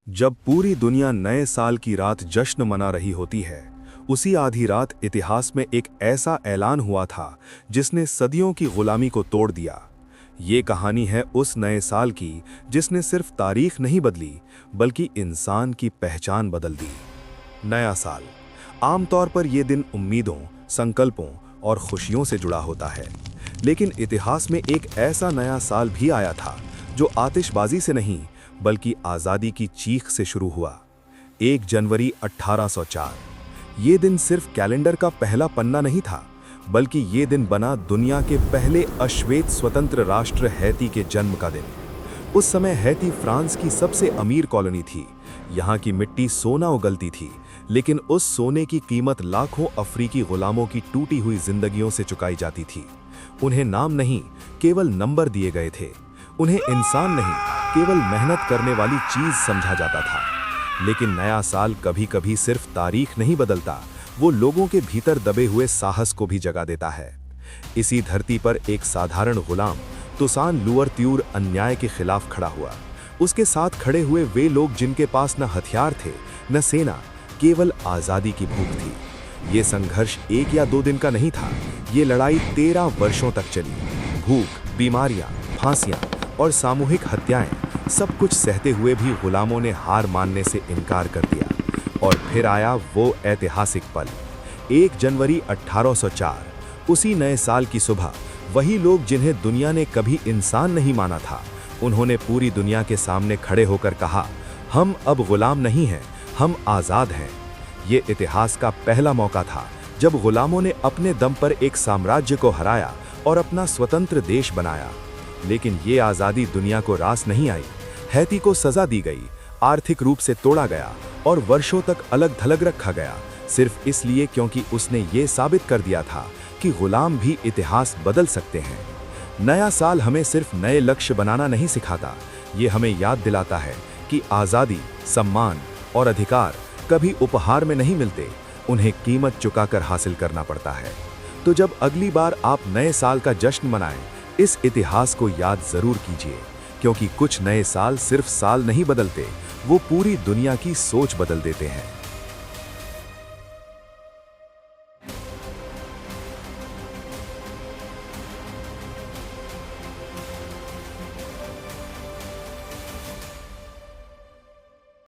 जब पूरी दुनिया नए साल की रात जश्न मना रही होती है, उसी आधी रात इतिहास में एक ऐसा ऐलान हुआ था जिसने सदियों की गुलामी को तोड़ दिया। ये कहानी है उस नए साल की जिसने सिर्फ तारीख नहीं बदली बल्कि इंसान की पहचान बदल दी। नया साल आमतौर पर यह दिन उम्मीदों, संकल्पों और खुशियों से जुड़ा होता है, लेकिन इतिहास में एक ऐसा नया साल भी आया था जो आतिशबाजी से नहीं बल्कि आज़ादी की चीख से शुरू हुआ। 1 जनवरी 1804। ये दिन सिर्फ कैलेंडर का पहला पन्ना नहीं था, बल्कि ये दिन बना दुनिया के पहले अश्वेत स्वतंत्र राष्ट्र हैती के जन्म का दिन। उस समय हैती फ्रांस की सबसे अमीर कॉलोनी थी। यहाँ की मिट्टी सोना उगलती थी, लेकिन उस सोने की कीमत लाखों अफ्रीकी गुलामों की टूटी हुई जिंदगियों से चुकाई जाती थी। उन्हें नाम नहीं, केवल नंबर दिए गए थे। उन्हें इंसान नहीं, केवल मेहनत करने वाली चीज समझा जाता था। लेकिन नया साल कभी कभी सिर्फ तारीख नहीं बदलता, वो लोगों के भीतर दबे हुए साहस को भी जगा देता है। इसी धरती पर एक साधारण गुलाम तुसान लुअरत्यूर अन्याय के खिलाफ खड़ा हुआ। उसके साथ खड़े हुए वे लोग जिनके पास न हथियार थे, न सेना, केवल आज़ादी की भूख थी। ये संघर्ष 1 या 2 दिन का नहीं था, ये लड़ाई 13 वर्षों तक चली। भूख, बीमारियां, फांसियां और सामूहिक हत्याएं, सब कुछ सहते हुए भी गुलामों ने हार मानने से इनकार कर दिया। और फिर आया वो ऐतिहासिक पल, 1 जनवरी 1804। उसी नए साल की सुबह वही लोग जिन्हें दुनिया ने कभी इंसान नहीं माना था, उन्होंने पूरी दुनिया के सामने खड़े होकर कहा, हम अब गुलाम नहीं हैं, हम आज़ाद हैं। ये इतिहास का पहला मौका था जब गुलामों ने अपने दम पर एक साम्राज्य को हराया और अपना स्वतंत्र देश बनाया। लेकिन ये आज़ादी दुनिया को रास नहीं आई। हैती को सजा दी गई, आर्थिक रूप से तोड़ा गया और वर्षों तक अलग थलग रखा गया, सिर्फ इसलिए क्योंकि उसने ये साबित कर दिया था कि गुलाम भी इतिहास बदल सकते हैं। नया साल हमें सिर्फ नए लक्ष्य बनाना नहीं सिखाता, ये हमें याद दिलाता है कि आज़ादी, सम्मान और अधिकार कभी उपहार में नहीं मिलते, उन्हें कीमत चुकाकर हासिल करना पड़ता है। तो जब अगली बार आप नए साल का जश्न मनाएं, इस इतिहास को याद जरूर कीजिए, क्योंकि कुछ नए साल सिर्फ साल नहीं बदलते, वो पूरी दुनिया की सोच बदल देते हैं।